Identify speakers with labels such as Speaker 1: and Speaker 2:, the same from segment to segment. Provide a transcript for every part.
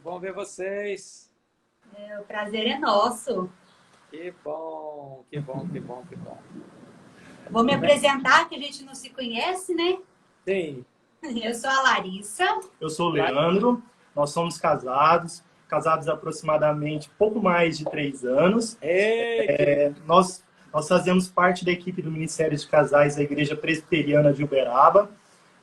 Speaker 1: bom ver vocês.
Speaker 2: O prazer é nosso.
Speaker 1: Que bom, que bom, que bom, que bom.
Speaker 2: Vou me apresentar, que a gente não se conhece, né?
Speaker 1: Sim.
Speaker 2: Eu sou a Larissa.
Speaker 3: Eu sou o Leandro, nós somos casados há aproximadamente pouco mais de 3 anos. Nós fazemos parte da equipe do Ministério de Casais da Igreja Presbiteriana de Uberaba.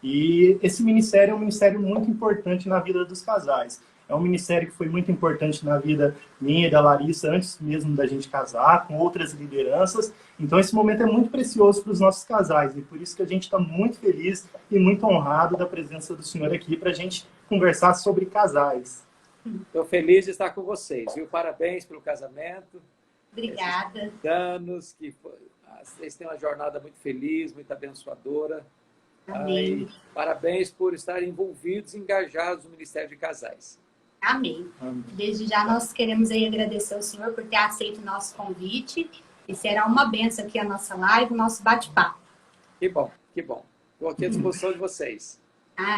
Speaker 3: E esse ministério é um ministério muito importante na vida dos casais. É um ministério que foi muito importante na vida minha e da Larissa, antes mesmo da gente casar, com outras lideranças. Então, esse momento é muito precioso para os nossos casais. E por isso que a gente está muito feliz e muito honrado da presença do Senhor aqui para a gente conversar sobre casais.
Speaker 1: Estou feliz de estar com vocês, viu? Parabéns pelo casamento.
Speaker 2: Obrigada.
Speaker 1: Anos que vocês têm uma jornada muito feliz, muito abençoadora.
Speaker 2: Amém.
Speaker 1: Parabéns por estarem envolvidos, engajados no Ministério de Casais.
Speaker 2: Amém. Desde já nós queremos aí agradecer ao Senhor por ter aceito o nosso convite. E será uma bênção aqui a nossa live, o nosso bate-papo.
Speaker 1: Que bom, que bom. Estou aqui à disposição de vocês.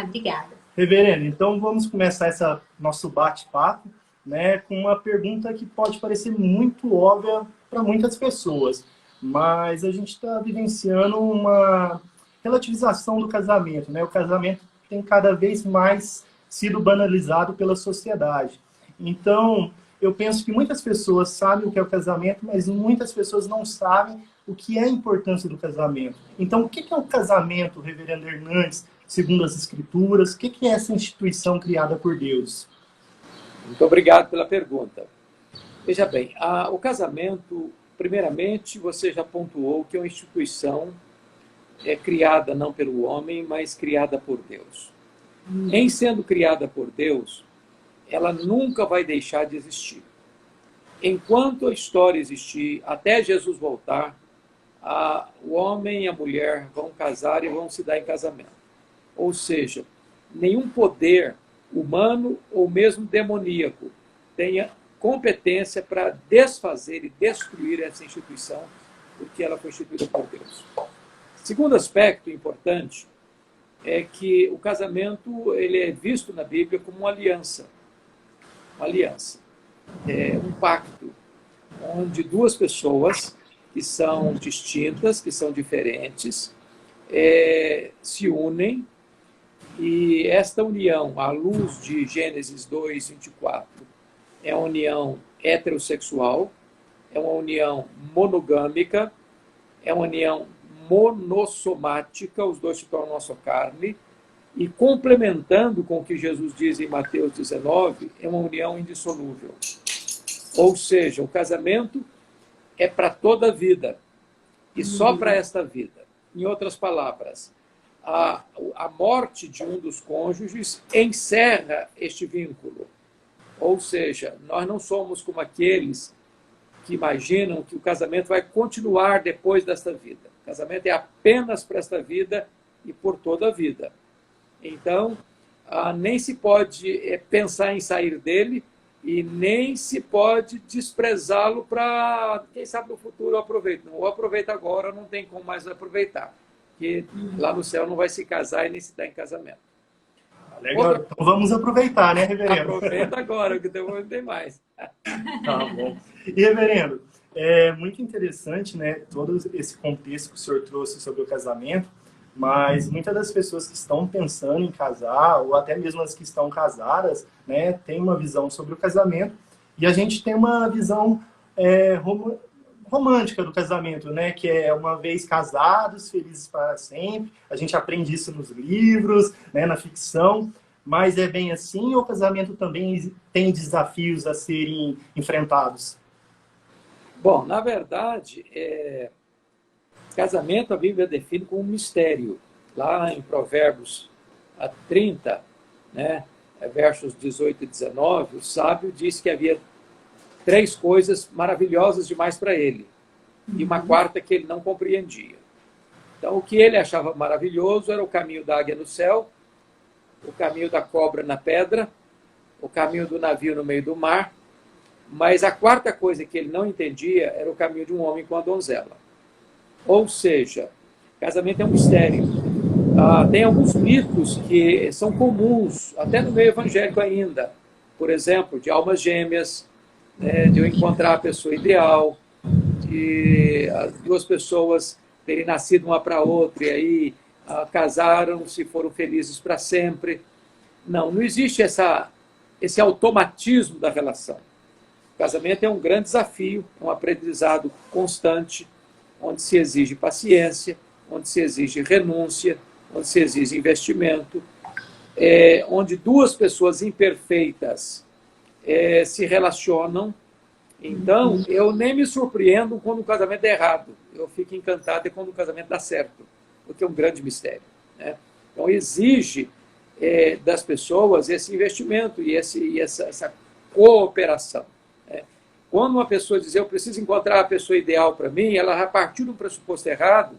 Speaker 2: Obrigada.
Speaker 3: Reverendo, então vamos começar esse nosso bate-papo, né, com uma pergunta que pode parecer muito óbvia para muitas pessoas, mas a gente está vivenciando uma relativização do casamento, né? O casamento tem cada vez mais sido banalizado pela sociedade. Então, eu penso que muitas pessoas sabem o que é o casamento, mas muitas pessoas não sabem o que é a importância do casamento. Então, o que é o casamento, Reverendo Hernandes, segundo as Escrituras? O que é essa instituição criada por Deus?
Speaker 1: Muito obrigado pela pergunta. Veja bem, o casamento, primeiramente, você já pontuou que é uma instituição criada não pelo homem, mas criada por Deus. Em sendo criada por Deus, ela nunca vai deixar de existir. Enquanto a história existir, até Jesus voltar, o homem e a mulher vão casar e vão se dar em casamento. Ou seja, nenhum poder humano ou mesmo demoníaco tenha competência para desfazer e destruir essa instituição, porque ela foi instituída por Deus. Segundo aspecto importante é que o casamento ele é visto na Bíblia como uma aliança. Uma aliança. É um pacto onde duas pessoas que são distintas, que são diferentes, se unem, e esta união, à luz de Gênesis 2, 24, é uma união heterossexual, é uma união monogâmica, é uma união monossomática, os dois se tornam uma só carne, e complementando com o que Jesus diz em Mateus 19, é uma união indissolúvel. Ou seja, o casamento é para toda a vida, e só para esta vida. Em outras palavras, a morte de um dos cônjuges encerra este vínculo. Ou seja, nós não somos como aqueles que imaginam que o casamento vai continuar depois desta vida. O casamento é apenas para esta vida e por toda a vida. Então, nem se pode pensar em sair dele e nem se pode desprezá-lo para, quem sabe, no futuro eu aproveito. Não, ou aproveito agora, não tem como mais aproveitar. Porque lá no céu não vai se casar e nem se dar em casamento.
Speaker 3: Legal, então vamos aproveitar, né, Reverendo?
Speaker 1: Aproveita agora, que depois não tem mais.
Speaker 3: Tá bom. E, Reverendo, é muito interessante, né, todo esse contexto que o senhor trouxe sobre o casamento, mas muitas das pessoas que estão pensando em casar, ou até mesmo as que estão casadas, né, têm uma visão sobre o casamento, e a gente tem uma visão romântica do casamento, né, que é uma vez casados, felizes para sempre. A gente aprende isso nos livros, né, na ficção, mas é bem assim, ou o casamento também tem desafios a serem enfrentados?
Speaker 1: Bom, na verdade, casamento a Bíblia define como um mistério. Lá em Provérbios 30, né, versos 18 e 19, o sábio diz que havia 3 coisas maravilhosas demais para ele, e uma quarta que ele não compreendia. Então, o que ele achava maravilhoso era o caminho da águia no céu, o caminho da cobra na pedra, o caminho do navio no meio do mar, mas a quarta coisa que ele não entendia era o caminho de um homem com a donzela. Ou seja, casamento é um mistério. Tem alguns mitos que são comuns, até no meio evangélico ainda, por exemplo, de almas gêmeas, né, de eu encontrar a pessoa ideal, de as duas pessoas terem nascido uma para a outra e aí casaram-se, foram felizes para sempre. Não existe esse automatismo da relação. O casamento é um grande desafio, é um aprendizado constante, onde se exige paciência, onde se exige renúncia, onde se exige investimento, onde duas pessoas imperfeitas se relacionam. Então, eu nem me surpreendo quando o casamento é errado. Eu fico encantado quando o casamento dá certo, porque é um grande mistério, né? Então, exige das pessoas esse investimento e essa cooperação, né? Quando uma pessoa diz, eu preciso encontrar a pessoa ideal para mim, ela vai partir do pressuposto errado,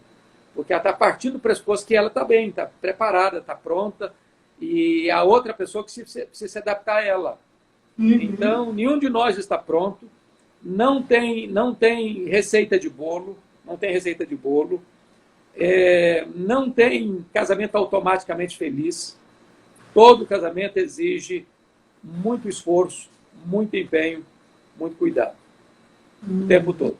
Speaker 1: porque ela está partindo do pressuposto que ela está bem, está preparada, está pronta, e a outra pessoa que precisa se adaptar a ela. Então, nenhum de nós está pronto, não tem receita de bolo, não tem casamento automaticamente feliz. Todo casamento exige muito esforço, muito empenho, muito cuidado, o tempo todo.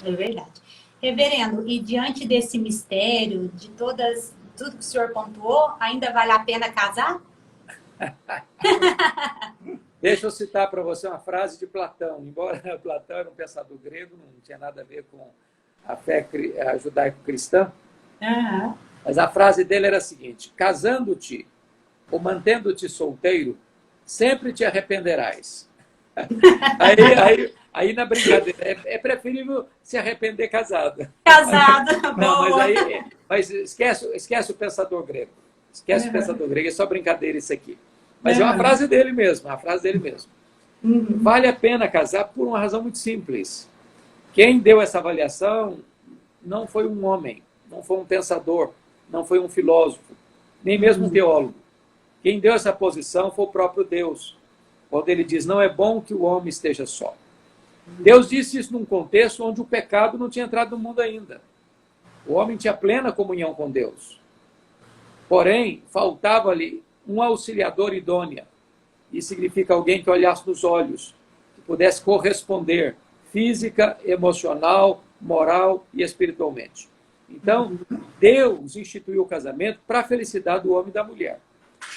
Speaker 2: É verdade. Reverendo, e diante desse mistério, de tudo que o senhor pontuou, ainda vale a pena casar?
Speaker 1: Deixa eu citar para você uma frase de Platão. Embora Platão era um pensador grego, não tinha nada a ver com a fé judaico-cristã, mas a frase dele era a seguinte: casando-te ou mantendo-te solteiro, sempre te arrependerás. Aí na brincadeira, é preferível se arrepender casado. Não, mas esquece o pensador grego. Esquece o pensador grego, é só brincadeira isso aqui. Mas é uma frase dele mesmo, Vale a pena casar por uma razão muito simples. Quem deu essa avaliação não foi um homem, não foi um pensador, não foi um filósofo, nem mesmo um teólogo. Quem deu essa posição foi o próprio Deus, quando ele diz, não é bom que o homem esteja só. Deus disse isso num contexto onde o pecado não tinha entrado no mundo ainda. O homem tinha plena comunhão com Deus. Porém, faltava-lhe um auxiliador idôneo. Isso significa alguém que olhasse nos olhos, que pudesse corresponder física, emocional, moral e espiritualmente. Então, Deus instituiu o casamento para a felicidade do homem e da mulher.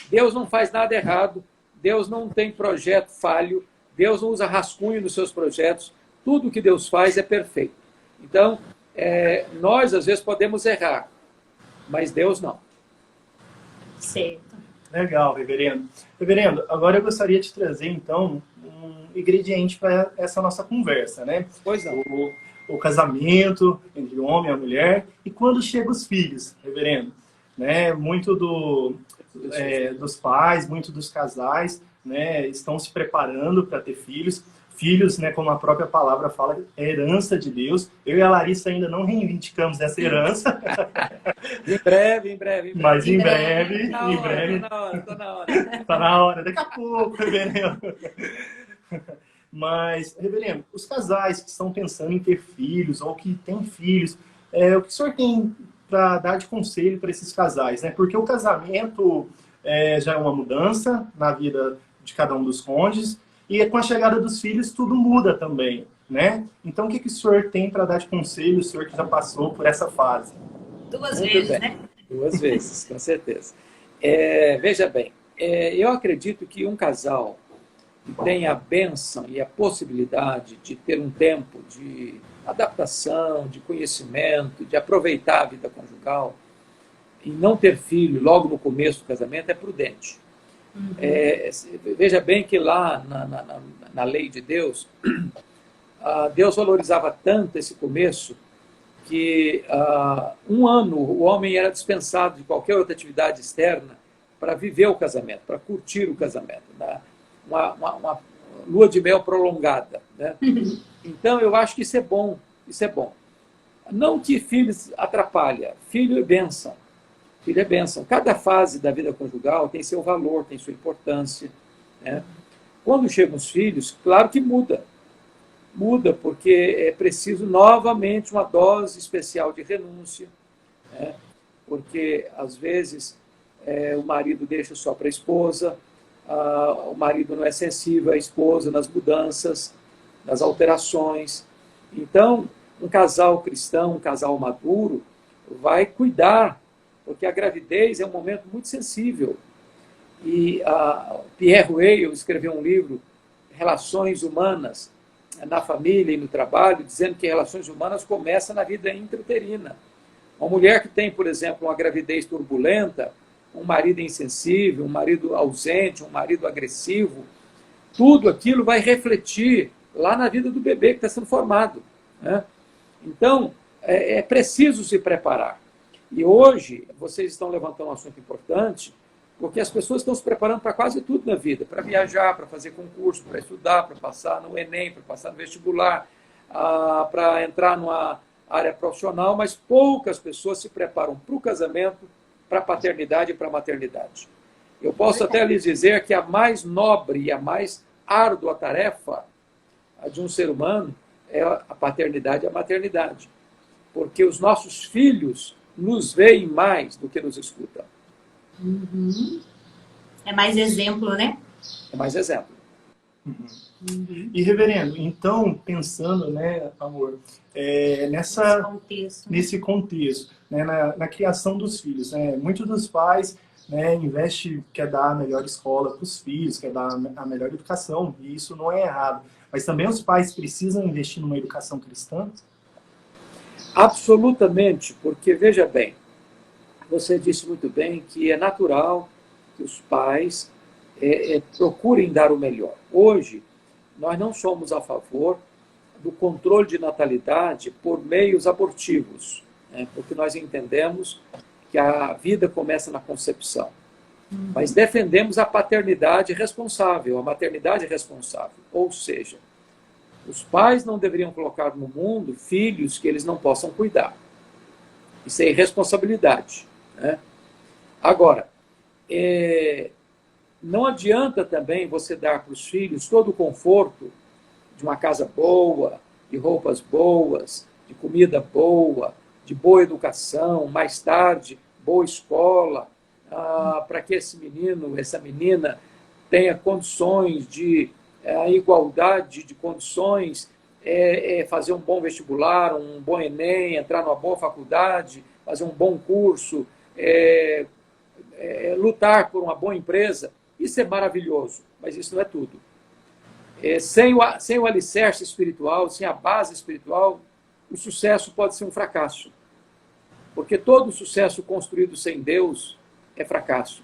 Speaker 1: Deus não faz nada errado, Deus não tem projeto falho, Deus não usa rascunho nos seus projetos, tudo que Deus faz é perfeito. Então, nós às vezes podemos errar, mas Deus não.
Speaker 2: Certo.
Speaker 3: Legal, reverendo. Reverendo, agora eu gostaria de trazer, então, um ingrediente para essa nossa conversa, né?
Speaker 1: Pois não.
Speaker 3: O casamento entre o homem e a mulher, e quando chegam os filhos, reverendo, né? Muito dos pais, muito dos casais, né, estão se preparando para ter filhos. Filhos, né, como a própria palavra fala, é herança de Deus. Eu e a Larissa ainda não reivindicamos essa herança.
Speaker 1: Em breve.
Speaker 3: Mas em breve.
Speaker 1: Está na hora.
Speaker 3: Está na hora, daqui a pouco, reverendo. Mas, reverendo, os casais que estão pensando em ter filhos ou que têm filhos, o que o senhor tem para dar de conselho para esses casais, né? Porque o casamento já é uma mudança na vida de cada um dos cônjuges, e com a chegada dos filhos tudo muda também, né? Então, o que o senhor tem para dar de conselho, o senhor que já passou por essa fase?
Speaker 2: Duas vezes, né?
Speaker 1: 2 vezes, com certeza. Veja bem, eu acredito que um casal que tem a bênção e a possibilidade de ter um tempo de adaptação, de conhecimento, de aproveitar a vida conjugal e não ter filho logo no começo do casamento é prudente. Veja bem que lá na lei de Deus, Deus valorizava tanto esse começo que 1 ano o homem era dispensado de qualquer outra atividade externa para viver o casamento, para curtir o casamento, né? Uma lua de mel prolongada, né? Então eu acho que isso é bom. Não que filhos atrapalha, filho é bênção. Filho é bênção. Cada fase da vida conjugal tem seu valor, tem sua importância, né? Quando chegam os filhos, claro que muda. Muda porque é preciso novamente uma dose especial de renúncia, né? Porque às vezes o marido deixa só para a esposa, o marido não é sensível à esposa nas mudanças, nas alterações. Então, um casal cristão, um casal maduro, vai cuidar, porque a gravidez é um momento muito sensível. E Pierre Weil escreveu um livro, Relações Humanas, na família e no trabalho, dizendo que relações humanas começam na vida intrauterina. Uma mulher que tem, por exemplo, uma gravidez turbulenta, um marido insensível, um marido ausente, um marido agressivo, tudo aquilo vai refletir lá na vida do bebê que está sendo formado, né? Então, é preciso se preparar. E hoje, vocês estão levantando um assunto importante, porque as pessoas estão se preparando para quase tudo na vida, para viajar, para fazer concurso, para estudar, para passar no Enem, para passar no vestibular, para entrar numa área profissional, mas poucas pessoas se preparam para o casamento, para a paternidade e para a maternidade. Eu posso até lhes dizer que a mais nobre e a mais árdua tarefa de um ser humano é a paternidade e a maternidade, porque os nossos filhos nos veem mais do que nos escutam.
Speaker 2: Uhum. É mais exemplo, né?
Speaker 1: É mais exemplo.
Speaker 3: Uhum. E, reverendo, então, pensando, né, amor, nesse contexto, né, na criação dos filhos, né, muitos dos pais, né, quer dar a melhor escola para os filhos, quer dar a melhor educação, e isso não é errado. Mas também os pais precisam investir numa educação cristã?
Speaker 1: Absolutamente, porque, veja bem, você disse muito bem que é natural que os pais procurem dar o melhor. Hoje, nós não somos a favor do controle de natalidade por meios abortivos, né? Porque nós entendemos que a vida começa na concepção. Mas defendemos a paternidade responsável, a maternidade responsável. Ou seja, os pais não deveriam colocar no mundo filhos que eles não possam cuidar. Isso é irresponsabilidade, né? Agora, não adianta também você dar para os filhos todo o conforto de uma casa boa, de roupas boas, de comida boa, de boa educação, mais tarde, boa escola, para que esse menino, essa menina tenha condições de a igualdade de condições, fazer um bom vestibular, um bom Enem, entrar numa boa faculdade, fazer um bom curso, lutar por uma boa empresa. Isso é maravilhoso, mas isso não é tudo. Sem o alicerce espiritual, sem a base espiritual, o sucesso pode ser um fracasso. Porque todo sucesso construído sem Deus é fracasso.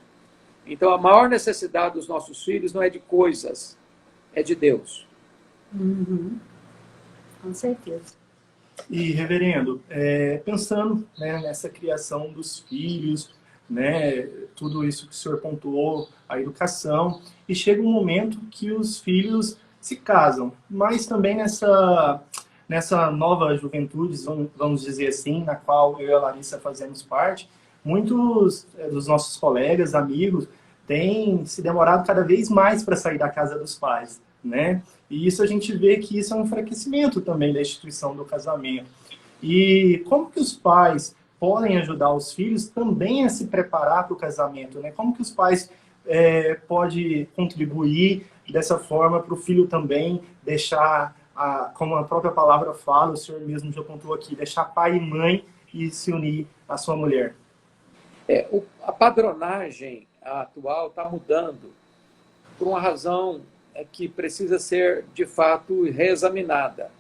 Speaker 1: Então, a maior necessidade dos nossos filhos não é de coisas, é de Deus.
Speaker 2: Uhum. Com certeza.
Speaker 3: E, reverendo, pensando, né, nessa criação dos filhos, né, tudo isso que o senhor pontuou, a educação, e chega um momento que os filhos se casam, mas também nessa nova juventude, vamos dizer assim, na qual eu e a Larissa fazemos parte, muitos dos nossos colegas, amigos, têm se demorado cada vez mais para sair da casa dos pais, né? E isso a gente vê que isso é um enfraquecimento também da instituição do casamento. E como que os pais podem ajudar os filhos também a se preparar para o casamento, né? Como que os pais podem contribuir dessa forma para o filho também deixar, como a própria palavra fala, o senhor mesmo já pontuou aqui, deixar pai e mãe e se unir à sua mulher?
Speaker 1: A padronagem atual está mudando por uma razão que precisa ser, de fato, reexaminada.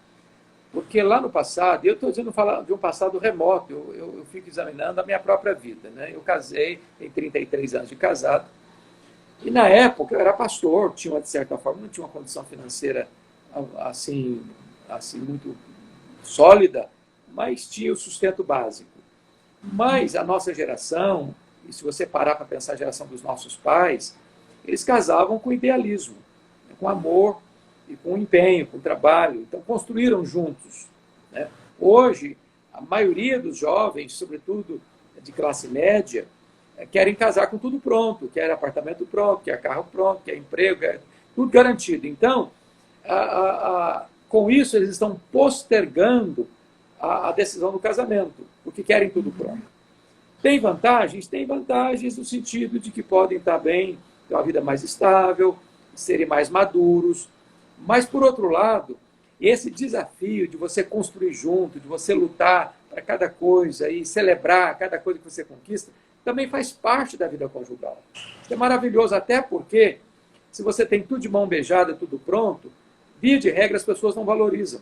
Speaker 1: Porque lá no passado, eu estou dizendo de um passado remoto, eu fico examinando a minha própria vida, né? Eu casei, tenho 33 anos de casado, e na época eu era pastor, de certa forma, não tinha uma condição financeira assim muito sólida, mas tinha o sustento básico. Mas a nossa geração, e se você parar para pensar a geração dos nossos pais, eles casavam com idealismo, com amor e com empenho, com trabalho. Então, construíram juntos, né? Hoje, a maioria dos jovens, sobretudo de classe média, querem casar com tudo pronto, quer apartamento pronto, quer carro pronto, quer emprego, tudo garantido. Então, com isso, eles estão postergando a decisão do casamento, porque querem tudo pronto. Tem vantagens? Tem vantagens no sentido de que podem estar bem ter uma vida mais estável, serem mais maduros. Mas, por outro lado, esse desafio de você construir junto, de você lutar para cada coisa e celebrar cada coisa que você conquista, também faz parte da vida conjugal. Isso é maravilhoso, até porque, se você tem tudo de mão beijada, tudo pronto, via de regra as pessoas não valorizam.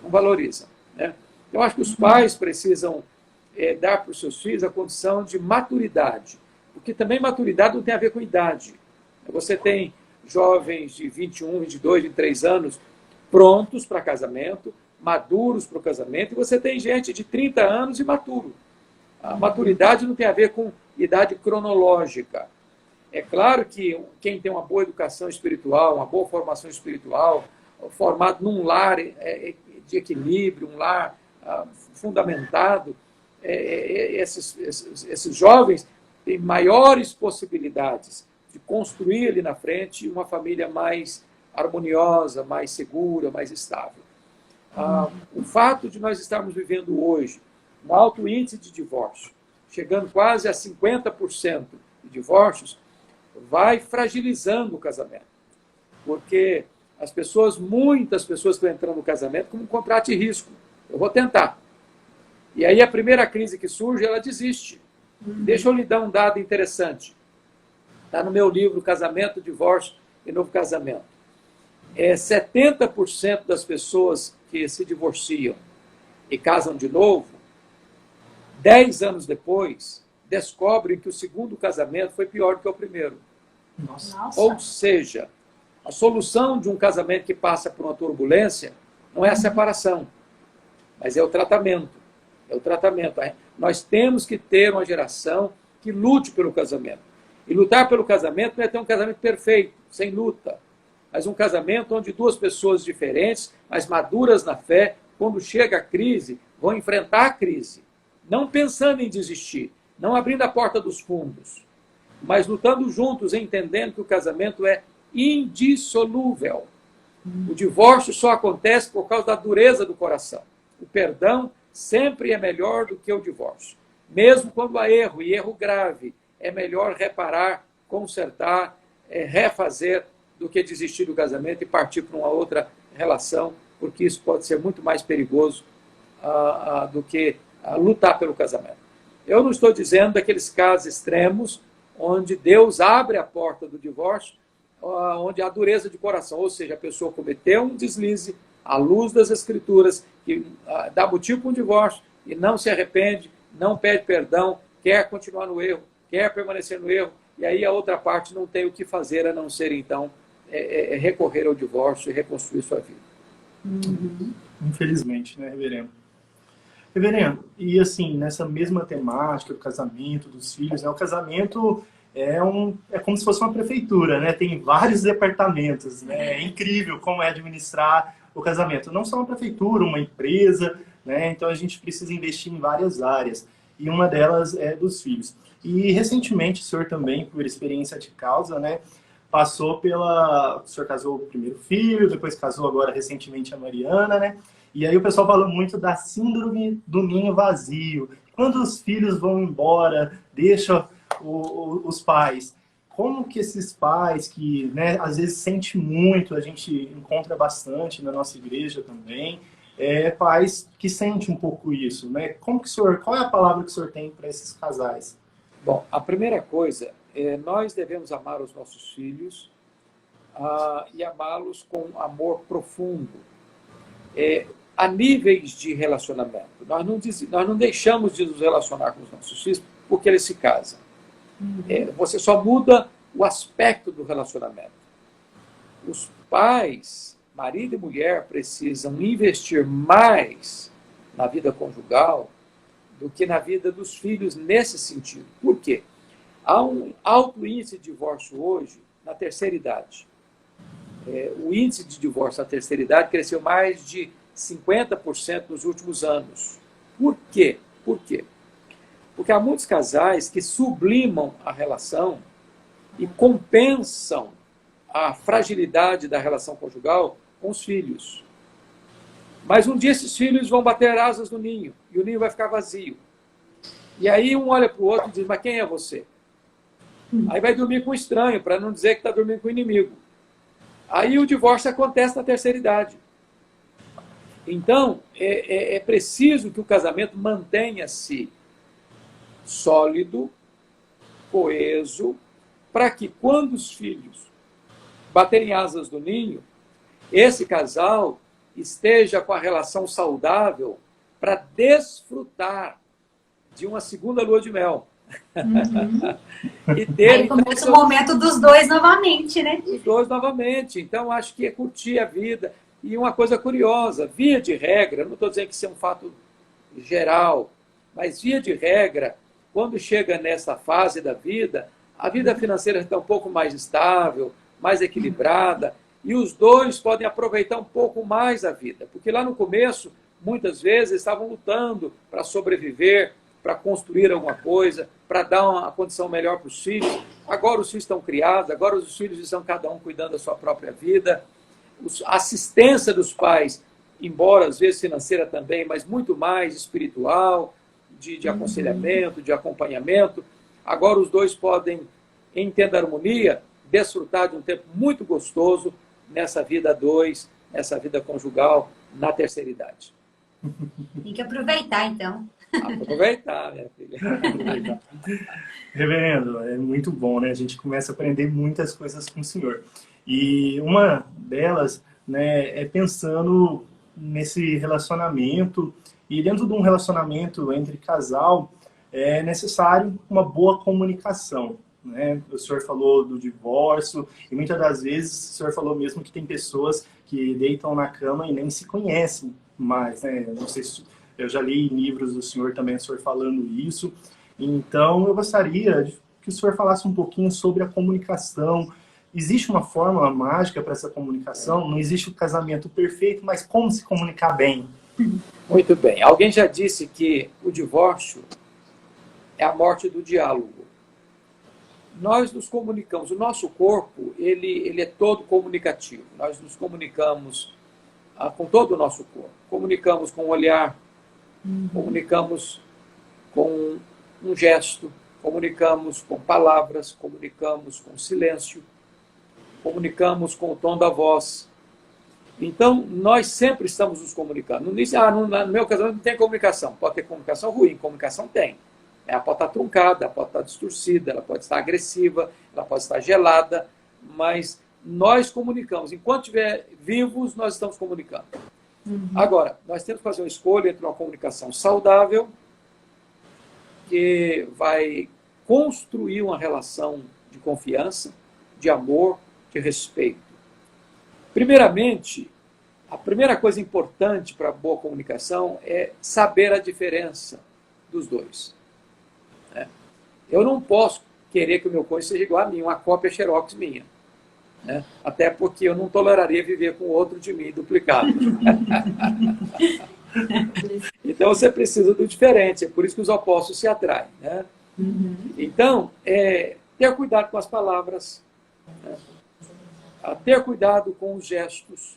Speaker 1: Não valorizam, né? Eu acho que os pais precisam dar para os seus filhos a condição de maturidade, porque também maturidade não tem a ver com idade. Você tem jovens de 21, 22, 23 anos prontos para casamento, maduros para o casamento, e você tem gente de 30 anos imaturo. A maturidade não tem a ver com idade cronológica. É claro que quem tem uma boa educação espiritual, uma boa formação espiritual, formado num lar de equilíbrio, um lar fundamentado, esses jovens têm maiores possibilidades de construir ali na frente uma família mais harmoniosa, mais segura, mais estável. O fato de nós estarmos vivendo hoje um alto índice de divórcio, chegando quase a 50% de divórcios, vai fragilizando o casamento. Porque muitas pessoas estão entrando no casamento como um contrato de risco. Eu vou tentar. E aí a primeira crise que surge, ela desiste. Deixa eu lhe dar um dado interessante. Está no meu livro Casamento, Divórcio e Novo Casamento. 70% das pessoas que se divorciam e casam de novo, 10 anos depois, descobrem que o segundo casamento foi pior do que o primeiro.
Speaker 2: Nossa.
Speaker 1: Ou seja, a solução de um casamento que passa por uma turbulência não é a separação, mas é o tratamento. É o tratamento. Nós temos que ter uma geração que lute pelo casamento. E lutar pelo casamento não é ter um casamento perfeito, sem luta, mas um casamento onde duas pessoas diferentes, mas maduras na fé, quando chega a crise, vão enfrentar a crise, não pensando em desistir, não abrindo a porta dos fundos, mas lutando juntos, entendendo que o casamento é indissolúvel. O divórcio só acontece por causa da dureza do coração. O perdão sempre é melhor do que o divórcio. Mesmo quando há erro, e erro grave, é melhor reparar, consertar, refazer, do que desistir do casamento e partir para uma outra relação, porque isso pode ser muito mais perigoso do que lutar pelo casamento. Eu não estou dizendo daqueles casos extremos onde Deus abre a porta do divórcio, onde há dureza de coração, ou seja, a pessoa cometeu um deslize à luz das Escrituras, que dá motivo para um divórcio, e não se arrepende, não pede perdão, quer continuar no erro, quer permanecer no erro, e aí a outra parte não tem o que fazer a não ser, então, recorrer ao divórcio e reconstruir sua vida.
Speaker 3: Infelizmente, né, reverendo? Reverendo, e assim, nessa mesma temática do casamento, dos filhos, né, o casamento é como se fosse uma prefeitura, né? Tem vários departamentos, né? É incrível como é administrar o casamento. Não só uma prefeitura, uma empresa, né? Então a gente precisa investir em várias áreas. E uma delas é dos filhos. E recentemente o senhor também, por experiência de causa, né? O senhor casou o primeiro filho, depois casou agora recentemente a Mariana, né? E aí o pessoal fala muito da síndrome do ninho vazio. Quando os filhos vão embora, deixam os pais. Como que esses pais que, né, às vezes sente muito, a gente encontra bastante na nossa igreja também, pais que sentem um pouco isso, né? Qual é a palavra que o senhor tem para esses casais?
Speaker 1: Bom, a primeira coisa nós devemos amar os nossos filhos e amá-los com amor profundo. Há níveis de relacionamento. Nós não deixamos de nos relacionar com os nossos filhos porque eles se casam. Você só muda o aspecto do relacionamento. Os pais, marido e mulher, precisam investir mais na vida conjugal do que na vida dos filhos nesse sentido. Por quê? Há um alto índice de divórcio hoje na terceira idade. O índice de divórcio na terceira idade cresceu mais de 50% nos últimos anos. Por quê? Por quê? Porque há muitos casais que sublimam a relação e compensam a fragilidade da relação conjugal com os filhos. Mas um dia esses filhos vão bater asas no ninho e o ninho vai ficar vazio. E aí um olha para o outro e diz, mas quem é você? Aí vai dormir com estranho, para não dizer que está dormindo com o inimigo. Aí o divórcio acontece na terceira idade. Então, é preciso que o casamento mantenha-se sólido, coeso, para que quando os filhos baterem asas do ninho, esse casal esteja com a relação saudável para desfrutar de uma segunda lua de mel.
Speaker 2: E ter, aí começa o momento dos dois novamente, né?
Speaker 1: Os dois novamente. Então, acho que é curtir a vida. E uma coisa curiosa, via de regra, não estou dizendo que isso é um fato geral, mas via de regra, quando chega nessa fase da vida, a vida financeira está um pouco mais estável, mais equilibrada, e os dois podem aproveitar um pouco mais a vida. Porque lá no começo, muitas vezes, estavam lutando para sobreviver, para construir alguma coisa, para dar uma condição melhor para os filhos. Agora os filhos estão criados, agora os filhos estão cada um cuidando da sua própria vida. A assistência dos pais, embora às vezes financeira também, mas muito mais espiritual, de aconselhamento, de acompanhamento. Agora os dois podem, em tenda harmonia, desfrutar de um tempo muito gostoso nessa vida a dois, nessa vida conjugal, na terceira idade.
Speaker 2: Tem que aproveitar, então.
Speaker 1: Aproveitar, minha filha.
Speaker 3: Reverendo, é muito bom, né? A gente começa a aprender muitas coisas com o senhor. E uma delas, né, é pensando nesse relacionamento. E dentro de um relacionamento entre casal, é necessário uma boa comunicação, né? O senhor falou do divórcio, e muitas das vezes o senhor falou mesmo que tem pessoas que deitam na cama e nem se conhecem mais, né? Não sei se eu já li em livros do senhor também, o senhor falando isso. Então, eu gostaria que o senhor falasse um pouquinho sobre a comunicação. Existe uma fórmula mágica para essa comunicação? Não existe o casamento perfeito, mas como se comunicar bem?
Speaker 1: Muito bem. Alguém já disse que o divórcio é a morte do diálogo. Nós nos comunicamos. O nosso corpo, ele é todo comunicativo. Nós nos comunicamos com todo o nosso corpo. Comunicamos com o olhar, comunicamos com um gesto, comunicamos com palavras, comunicamos com silêncio, comunicamos com o tom da voz. Então, nós sempre estamos nos comunicando. Não diz, no meu casamento não tem comunicação. Pode ter comunicação ruim, comunicação tem. Ela pode estar truncada, ela pode estar distorcida, ela pode estar agressiva, ela pode estar gelada, mas nós comunicamos. Enquanto estiver vivos, nós estamos comunicando. Agora, nós temos que fazer uma escolha entre uma comunicação saudável, que vai construir uma relação de confiança, de amor, de respeito. Primeiramente, a primeira coisa importante para a boa comunicação é saber a diferença dos dois. Eu não posso querer que o meu cônjuge seja igual a mim, uma cópia xerox minha. Até porque eu não toleraria viver com outro de mim duplicado. Então você precisa do diferente, é por isso que os opostos se atraem. Então, ter cuidado com as palavras, ter cuidado com os gestos,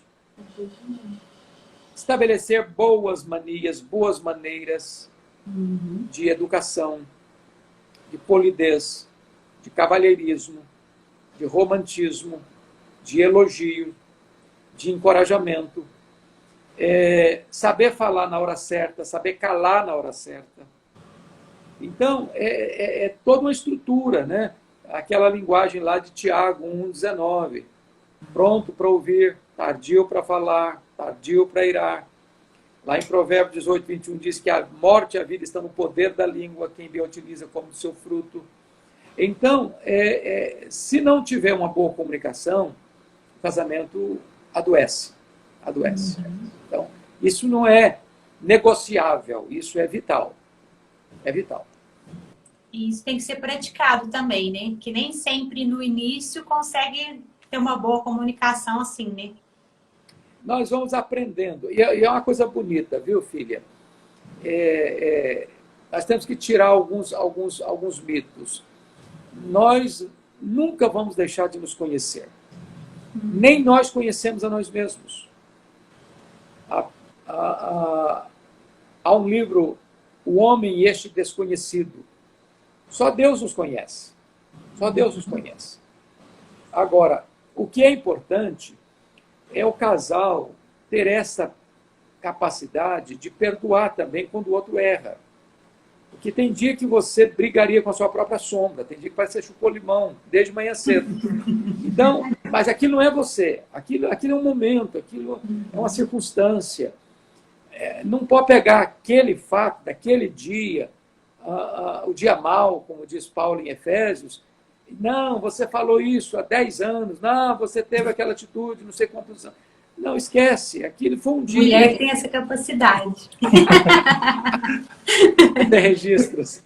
Speaker 1: estabelecer boas manias, boas maneiras de educação, de polidez, de cavalheirismo, de romantismo, de elogio, de encorajamento, saber falar na hora certa, saber calar na hora certa. Então, é toda uma estrutura, né? Aquela linguagem lá de Tiago 1,19, pronto para ouvir, tardio para falar, tardio para irar. Lá em Provérbios 18:21 diz que a morte e a vida estão no poder da língua, quem bem utiliza como seu fruto. Então, se não tiver uma boa comunicação, o casamento adoece. Então, isso não é negociável, isso é vital. É vital.
Speaker 2: E isso tem que ser praticado também, né? Que nem sempre no início consegue ter uma boa comunicação assim, né?
Speaker 1: Nós vamos aprendendo. E é uma coisa bonita, viu, filha? Nós temos que tirar alguns mitos. Nós nunca vamos deixar de nos conhecer. Nem nós conhecemos a nós mesmos. Há um livro, O Homem e Este Desconhecido. Só Deus nos conhece. Só Deus os conhece. Agora, o que é importante é o casal ter essa capacidade de perdoar também quando o outro erra. Porque tem dia que você brigaria com a sua própria sombra, tem dia que parece que você chupou limão desde manhã cedo. Então, mas aquilo não é você, aquilo é um momento, aquilo é uma circunstância. Não pode pegar aquele fato daquele dia, o dia mau, como diz Paulo em Efésios. Não, você falou isso há 10 anos, não, você teve aquela atitude, não sei quantos anos. Não, esquece, aquilo foi um dia.
Speaker 2: Mulher tem essa capacidade.
Speaker 1: Tem registros.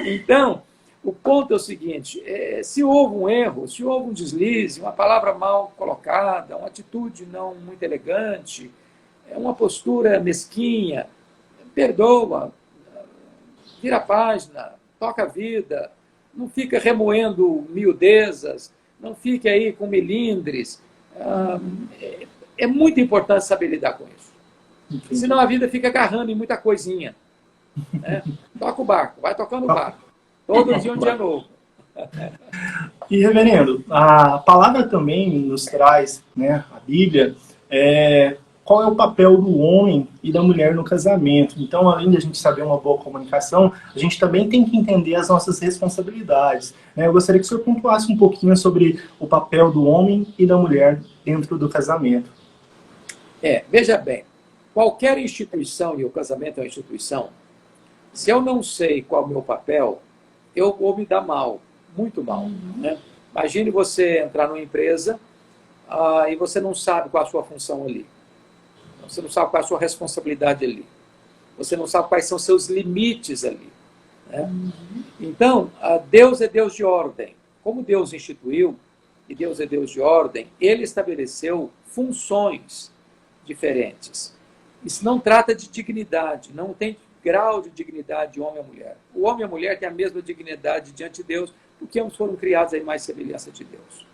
Speaker 1: Então, o ponto é o seguinte, se houve um erro, se houve um deslize, uma palavra mal colocada, uma atitude não muito elegante, uma postura mesquinha, perdoa, vira a página, toca a vida, não fica remoendo miudezas, não fique aí com melindres. É muito importante saber lidar com isso. Senão a vida fica agarrando em muita coisinha. Né? Toca o barco, vai tocando o barco. Todo dia um dia novo.
Speaker 3: E, reverendo, a palavra também nos traz, né, a Bíblia, qual é o papel do homem e da mulher no casamento. Então, além de a gente saber uma boa comunicação, a gente também tem que entender as nossas responsabilidades. Né? Eu gostaria que o senhor pontuasse um pouquinho sobre o papel do homem e da mulher dentro do casamento.
Speaker 1: Veja bem, qualquer instituição, e o casamento é uma instituição, se eu não sei qual é o meu papel, eu vou me dar mal, muito mal. Né? Imagine você entrar numa empresa e você não sabe qual é a sua função ali. Você não sabe qual é a sua responsabilidade ali. Você não sabe quais são os seus limites ali. Né? Então, Deus é Deus de ordem. Como Deus instituiu, e Deus é Deus de ordem, Ele estabeleceu funções diferentes. Isso não trata de dignidade, não tem grau de dignidade de homem e mulher. O homem e a mulher têm a mesma dignidade diante de Deus, porque ambos foram criados em mais semelhança de Deus.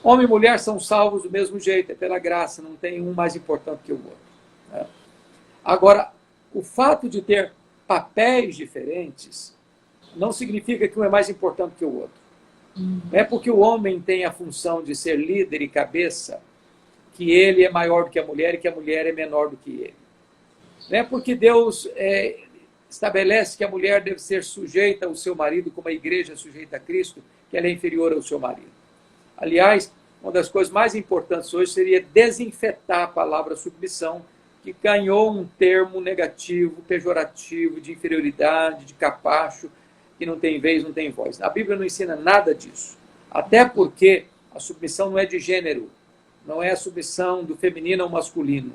Speaker 1: Homem e mulher são salvos do mesmo jeito, é pela graça, não tem um mais importante que o outro. Né? Agora, o fato de ter papéis diferentes não significa que um é mais importante que o outro. Não é porque o homem tem a função de ser líder e cabeça que ele é maior do que a mulher e que a mulher é menor do que ele. Não é porque Deus estabelece que a mulher deve ser sujeita ao seu marido como a igreja é sujeita a Cristo, que ela é inferior ao seu marido. Aliás, uma das coisas mais importantes hoje seria desinfetar a palavra submissão, que ganhou um termo negativo, pejorativo, de inferioridade, de capacho, que não tem vez, não tem voz. A Bíblia não ensina nada disso. Até porque a submissão não é de gênero, não é a submissão do feminino ao masculino.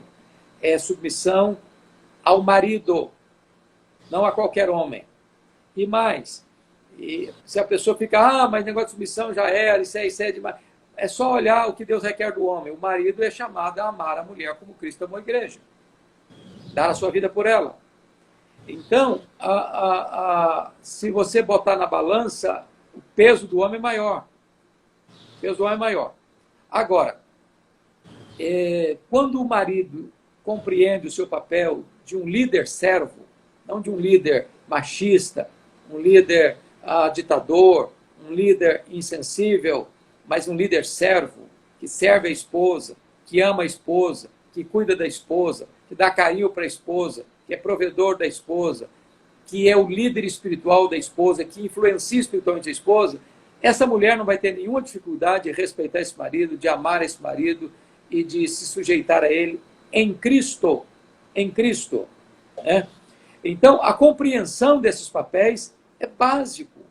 Speaker 1: É submissão ao marido, não a qualquer homem. E mais, se a pessoa fica, mas negócio de submissão já era, isso é demais. É só olhar o que Deus requer do homem. O marido é chamado a amar a mulher como Cristo amou a igreja. Dar a sua vida por ela. Então, se você botar na balança, o peso do homem é maior. O peso do homem é maior. Agora, quando o marido compreende o seu papel de um líder servo, não de um líder machista, um líder ditador, um líder insensível, mas um líder servo, que serve a esposa, que ama a esposa, que cuida da esposa, que dá carinho para a esposa, que é provedor da esposa, que é o líder espiritual da esposa, que influencia espiritualmente a esposa, essa mulher não vai ter nenhuma dificuldade de respeitar esse marido, de amar esse marido e de se sujeitar a ele em Cristo. Em Cristo. Né? Então, a compreensão desses papéis é básico.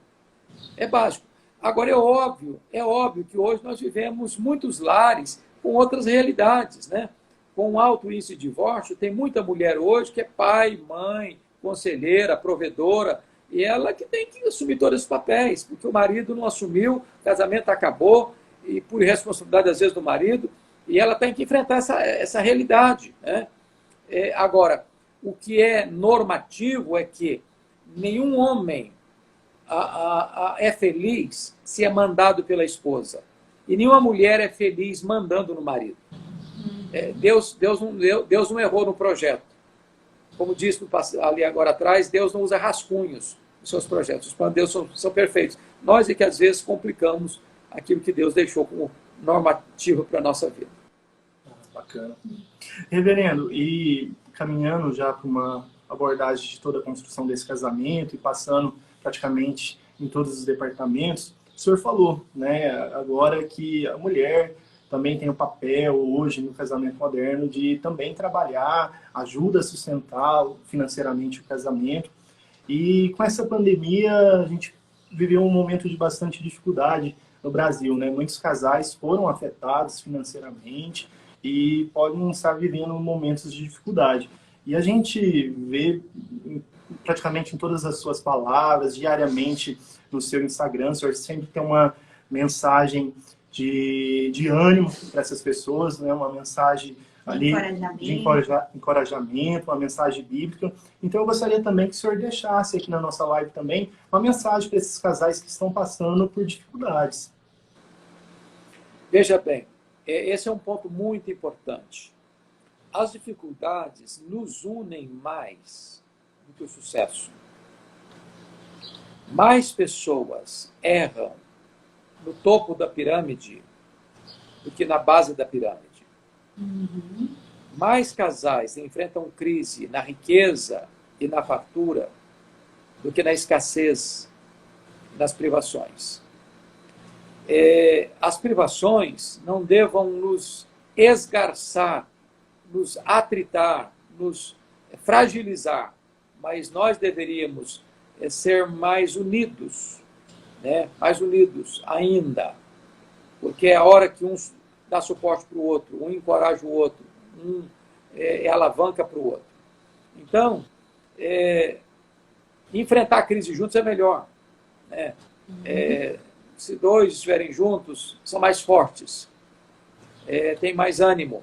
Speaker 1: É básico. Agora, é óbvio que hoje nós vivemos muitos lares com outras realidades, né? Com alto índice de divórcio, tem muita mulher hoje que é pai, mãe, conselheira, provedora, e ela que tem que assumir todos esses papéis, porque o marido não assumiu, o casamento acabou, e por irresponsabilidade, às vezes, do marido, e ela tem que enfrentar essa realidade. Né? Agora, o que é normativo é que nenhum homem é feliz se é mandado pela esposa. E nenhuma mulher é feliz mandando no marido. Deus não errou no projeto. Como disse ali agora atrás, Deus não usa rascunhos nos seus projetos. Os planos de Deus são perfeitos. Nós é que às vezes complicamos aquilo que Deus deixou como normativo para a nossa vida.
Speaker 3: Bacana. Reverendo, e caminhando já para uma abordagem de toda a construção desse casamento e passando praticamente em todos os departamentos, o senhor falou, né, agora que a mulher também tem o papel hoje no casamento moderno de também trabalhar, ajuda a sustentar financeiramente o casamento. E com essa pandemia a gente viveu um momento de bastante dificuldade no Brasil, né? Muitos casais foram afetados financeiramente e podem estar vivendo momentos de dificuldade. E a gente vê praticamente em todas as suas palavras, diariamente no seu Instagram, o senhor sempre tem uma mensagem de ânimo para essas pessoas, né? Uma mensagem ali de encorajamento, uma mensagem bíblica. Então eu gostaria também que o senhor deixasse aqui na nossa live também uma mensagem para esses casais que estão passando por dificuldades.
Speaker 1: Veja bem, esse é um ponto muito importante. As dificuldades nos unem mais do que o sucesso. Mais pessoas erram no topo da pirâmide do que na base da pirâmide. Uhum. Mais casais enfrentam crise na riqueza e na fartura do que na escassez, nas privações. As privações não devam nos esgarçar, nos atritar, nos fragilizar, mas nós deveríamos ser mais unidos, né? Mais unidos ainda, porque é a hora que um dá suporte para o outro, um encoraja o outro, um é alavanca para o outro. Então, enfrentar a crise juntos é melhor, né? Se dois estiverem juntos, são mais fortes, tem mais ânimo.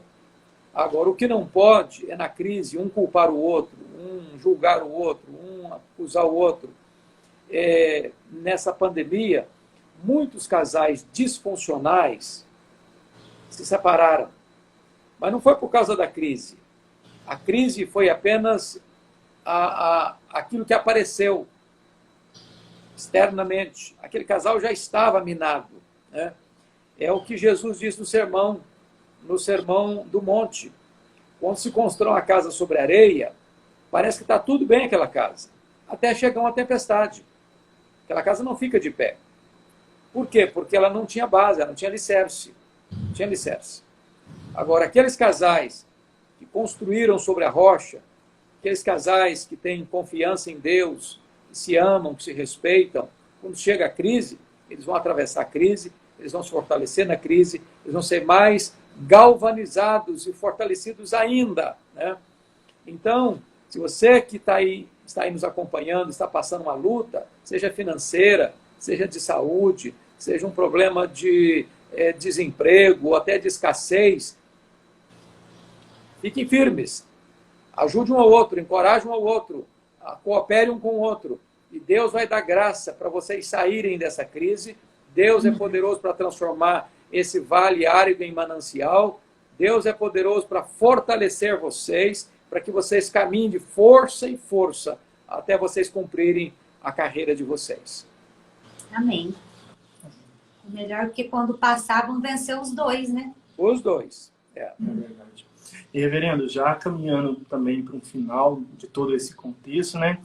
Speaker 1: Agora, o que não pode é, na crise, um culpar o outro, um julgar o outro, um acusar o outro. Nessa pandemia, muitos casais disfuncionais se separaram. Mas não foi por causa da crise. A crise foi apenas aquilo que apareceu externamente. Aquele casal já estava minado, né? É o que Jesus diz no Sermão do Monte. Quando se constrói uma casa sobre areia, parece que está tudo bem aquela casa, até chegar uma tempestade. Aquela casa não fica de pé. Por quê? Porque ela não tinha base, ela não tinha alicerce. Não tinha alicerce. Agora, aqueles casais que construíram sobre a rocha, aqueles casais que têm confiança em Deus, que se amam, que se respeitam, quando chega a crise, eles vão atravessar a crise, eles vão se fortalecer na crise, eles vão ser mais galvanizados e fortalecidos ainda, né? Então, se você que está aí nos acompanhando, está passando uma luta, seja financeira, seja de saúde, seja um problema de desemprego ou até de escassez, fiquem firmes, ajude um ao outro, encoraje um ao outro, coopere um com o outro, e Deus vai dar graça para vocês saírem dessa crise. Deus é poderoso para transformar esse vale árido em manancial. Deus é poderoso para fortalecer vocês, para que vocês caminhem de força em força até vocês cumprirem a carreira de vocês.
Speaker 2: Amém. Melhor que quando passar, vão vencer os dois, né?
Speaker 1: Os dois.
Speaker 3: É verdade. E, reverendo, já caminhando também para um final de todo esse contexto, né?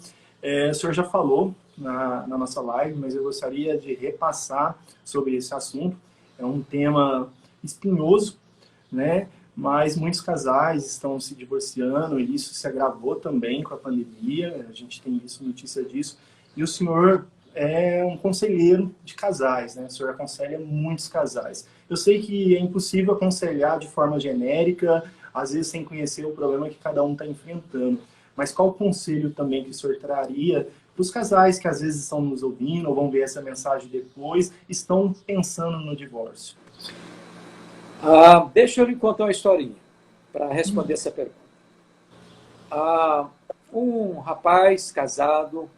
Speaker 3: O senhor já falou na nossa live, mas eu gostaria de repassar sobre esse assunto. É um tema espinhoso, né? Mas muitos casais estão se divorciando e isso se agravou também com a pandemia. A gente tem visto notícia disso. E o senhor é um conselheiro de casais, né? O senhor aconselha muitos casais. Eu sei que é impossível aconselhar de forma genérica, às vezes sem conhecer o problema que cada um está enfrentando. Mas qual o conselho também que o senhor traria para os casais que às vezes estão nos ouvindo ou vão ver essa mensagem depois, estão pensando no divórcio?
Speaker 1: Deixa eu lhe contar uma historinha para responder essa pergunta. Um rapaz casado,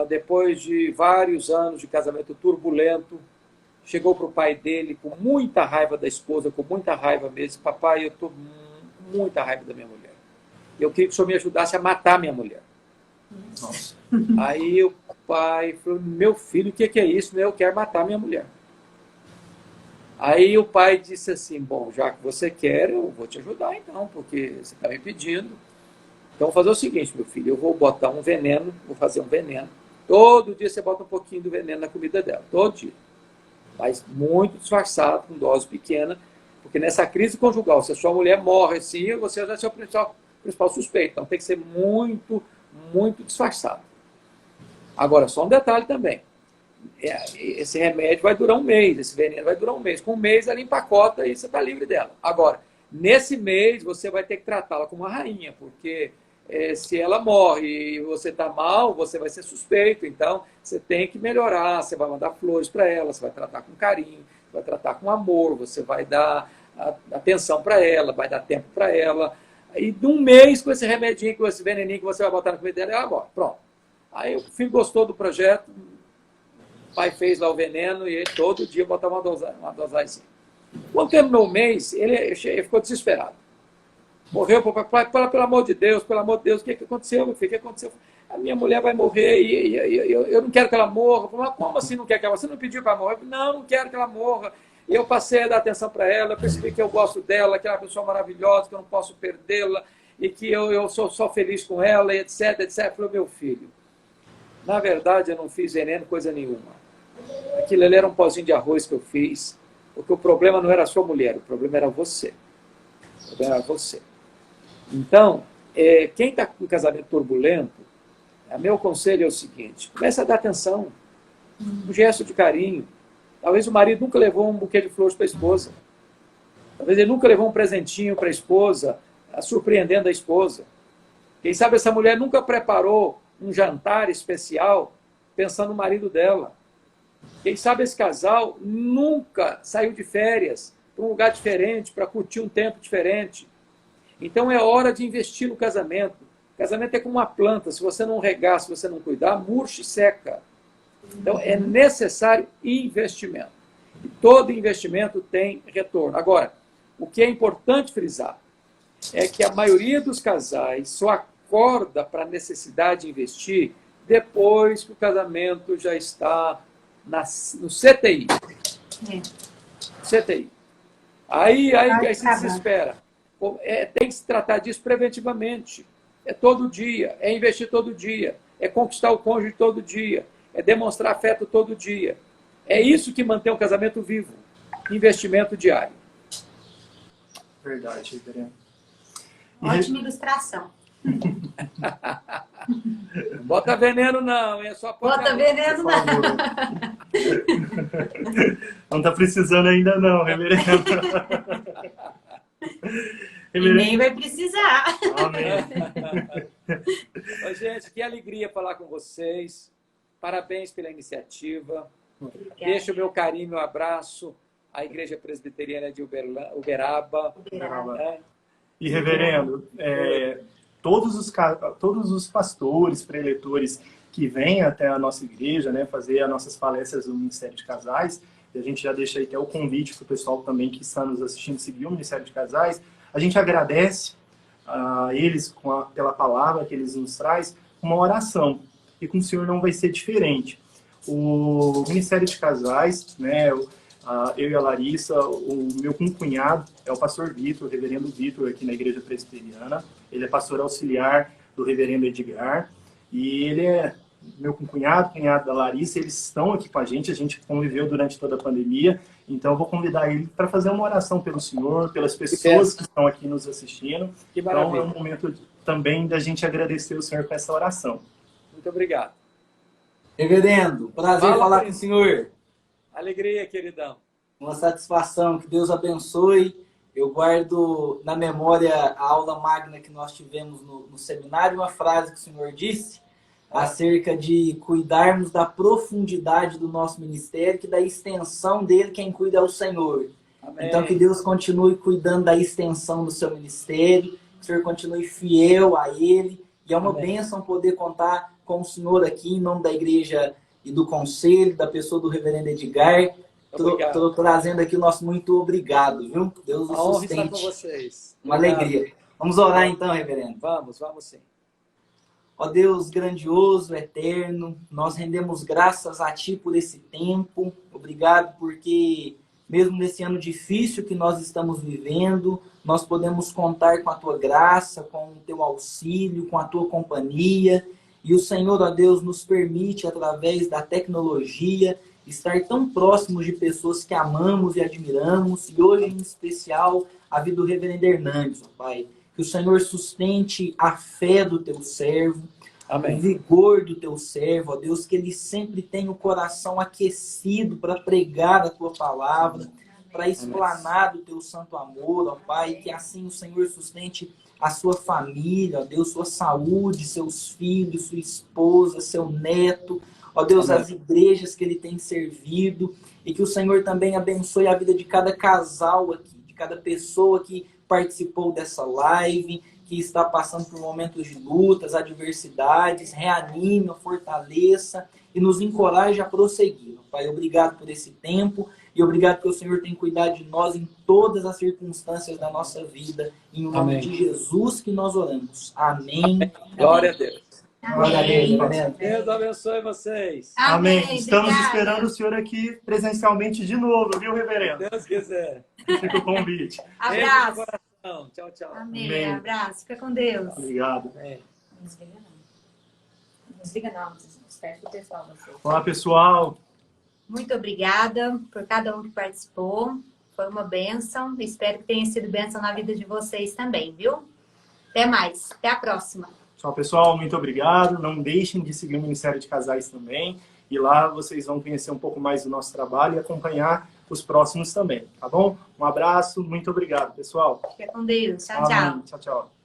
Speaker 1: depois de vários anos de casamento turbulento, chegou para o pai dele com muita raiva da esposa, com muita raiva mesmo. Papai, eu estou com muita raiva da minha mulher. Eu queria que o senhor me ajudasse a matar minha mulher.
Speaker 3: Nossa.
Speaker 1: Aí o pai, falou, meu filho, o que é isso? Eu quero matar minha mulher. Aí o pai disse assim, bom, já que você quer, eu vou te ajudar então, porque você está me pedindo. Então, vou fazer o seguinte, meu filho, eu vou botar um veneno, vou fazer um veneno. Todo dia você bota um pouquinho do veneno na comida dela, todo dia. Mas muito disfarçado, com dose pequena, porque nessa crise conjugal, se a sua mulher morre assim, você já é o seu principal suspeito. Então, tem que ser muito, muito disfarçado. Agora, só um detalhe também. Esse remédio vai durar um mês, esse veneno vai durar um mês. Com um mês, ela empacota e você está livre dela. Agora, nesse mês, você vai ter que tratá-la como uma rainha, porque se ela morre e você está mal, você vai ser suspeito. Então, você tem que melhorar, você vai mandar flores para ela, você vai tratar com carinho, vai tratar com amor, você vai dar atenção para ela, vai dar tempo para ela. E de um mês, com esse remedinho, com esse veneninho que você vai botar na comida dela, ela morre. Pronto. Aí o filho gostou do projeto, o pai fez lá o veneno e ele todo dia botava uma dosagem. Quando terminou o mês, ele ficou desesperado. Morreu, papai, pelo amor de Deus, o que aconteceu, meu filho? O que aconteceu? A minha mulher vai morrer e eu não quero que ela morra. Falei, como assim não quer que ela morra? Você não pediu para morrer? Não quero que ela morra. E eu passei a dar atenção para ela, eu percebi que eu gosto dela, que ela é uma pessoa maravilhosa, que eu não posso perdê-la, e que eu sou só feliz com ela, e etc, etc. Eu falei, meu filho, na verdade eu não fiz veneno, coisa nenhuma. Aquilo ali era um pozinho de arroz que eu fiz, porque o problema não era a sua mulher, o problema era você. O problema era você. Então, quem está com um casamento turbulento, meu conselho é o seguinte, comece a dar atenção, um gesto de carinho. Talvez o marido nunca levou um buquê de flores para a esposa. Talvez ele nunca levou um presentinho para a esposa, surpreendendo a esposa. Quem sabe essa mulher nunca preparou um jantar especial pensando no marido dela. Quem sabe esse casal nunca saiu de férias para um lugar diferente, para curtir um tempo diferente. Então é hora de investir no casamento. O casamento é como uma planta, se você não regar, se você não cuidar, murcha e seca. Então é necessário investimento. E todo investimento tem retorno. Agora, o que é importante frisar é que a maioria dos casais só acorda para a necessidade de investir depois que o casamento já está no CTI. CTI. Aí se desespera. Tem que se tratar disso preventivamente. É todo dia, é investir todo dia, é conquistar o cônjuge todo dia, é demonstrar afeto todo dia. É isso que mantém o casamento vivo. Investimento diário.
Speaker 3: Verdade, Reverendo.
Speaker 2: Ótima ilustração.
Speaker 1: Bota veneno não, é só
Speaker 2: bota veneno não.
Speaker 3: Não está precisando ainda não, Reverendo.
Speaker 2: E nem vai precisar.
Speaker 3: Amém.
Speaker 1: Gente, que alegria falar com vocês. Parabéns pela iniciativa.
Speaker 2: Obrigada.
Speaker 1: Deixo o meu carinho, meu abraço à Igreja Presbiteriana de Uberaba.
Speaker 3: E, Reverendo, todos os pastores, preletores que vêm até a nossa igreja, né, fazer as nossas palestras do Ministério de Casais, e a gente já deixa aí até o convite para o pessoal também que está nos assistindo seguir o Ministério de Casais. A gente agradece a eles pela palavra que eles nos trazem, uma oração. E com o Senhor não vai ser diferente. O Ministério de Casais, né, eu e a Larissa, o meu concunhado é o pastor Vitor, o reverendo Vitor, aqui na Igreja Presbiteriana. Ele é pastor auxiliar do reverendo Edgar. E ele é meu cunhado da Larissa, eles estão aqui com a gente conviveu durante toda a pandemia. Então, eu vou convidar ele para fazer uma oração pelo Senhor, pelas pessoas que estão aqui nos assistindo. Então, é um momento também da gente agradecer o Senhor com essa oração.
Speaker 1: Muito obrigado.
Speaker 4: Reverendo, prazer falar com o senhor.
Speaker 1: Alegria, queridão.
Speaker 4: Uma satisfação, que Deus abençoe. Eu guardo na memória a aula magna que nós tivemos no seminário, uma frase que o senhor disse acerca de cuidarmos da profundidade do nosso ministério, que da extensão dele quem cuida é o Senhor. Amém. Então que Deus continue cuidando da extensão do seu ministério, que o Senhor continue fiel a ele, e é uma bênção poder contar com o senhor aqui em nome da igreja e do conselho, da pessoa do reverendo Edgar. Estou trazendo aqui o nosso muito obrigado, viu? Deus o sustente.
Speaker 1: Estar com vocês.
Speaker 4: Uma alegria. Vamos orar então, reverendo.
Speaker 1: Vamos sim.
Speaker 4: Ó Deus grandioso, eterno, nós rendemos graças a Ti por esse tempo. Obrigado porque, mesmo nesse ano difícil que nós estamos vivendo, nós podemos contar com a Tua graça, com o Teu auxílio, com a Tua companhia. E o Senhor, ó Deus, nos permite, através da tecnologia, estar tão próximos de pessoas que amamos e admiramos. E hoje, em especial, a vida do Reverendo Hernandes, ó Pai. Que o Senhor sustente a fé do Teu servo,
Speaker 1: Amém.
Speaker 4: O vigor do Teu servo, ó Deus, que ele sempre tenha o coração aquecido para pregar a Tua palavra, para explanar do Teu santo amor, ó Pai, que assim o Senhor sustente a sua família, ó Deus, sua saúde, seus filhos, sua esposa, seu neto, ó Deus,
Speaker 1: Amém.
Speaker 4: as igrejas que ele tem servido, e que o Senhor também abençoe a vida de cada casal aqui, de cada pessoa que participou dessa live, que está passando por momentos de lutas, adversidades, reanime, fortaleça e nos encoraje a prosseguir. Pai, obrigado por esse tempo e obrigado que o Senhor tem cuidado de nós em todas as circunstâncias da nossa vida. Em nome
Speaker 1: Amém.
Speaker 4: de Jesus que nós oramos. Amém.
Speaker 1: Glória a Deus.
Speaker 4: Glória a Deus.
Speaker 2: Amém.
Speaker 1: Deus abençoe vocês.
Speaker 3: Amém. Estamos
Speaker 2: obrigada.
Speaker 3: esperando o senhor aqui presencialmente de novo, viu, reverendo?
Speaker 1: Se Deus quiser.
Speaker 3: Fica o convite.
Speaker 2: Abraço.
Speaker 1: Beijo no coração. Tchau, tchau.
Speaker 2: Amém.
Speaker 3: Amém.
Speaker 2: Abraço. Fica com Deus.
Speaker 3: Obrigado.
Speaker 1: Amém.
Speaker 5: Não desliga não. Não desliga não. Espera o pessoal. Vocês.
Speaker 3: Olá, pessoal.
Speaker 2: Muito obrigada por cada um que participou. Foi uma bênção. Espero que tenha sido bênção na vida de vocês também, viu? Até mais. Até a próxima.
Speaker 3: Tchau, pessoal. Muito obrigado. Não deixem de seguir o Ministério de Casais também. E lá vocês vão conhecer um pouco mais do nosso trabalho e acompanhar os próximos também, tá bom? Um abraço. Muito obrigado, pessoal.
Speaker 2: Fica com Deus. Tchau,
Speaker 3: Amém.
Speaker 2: tchau.
Speaker 3: Tchau, tchau.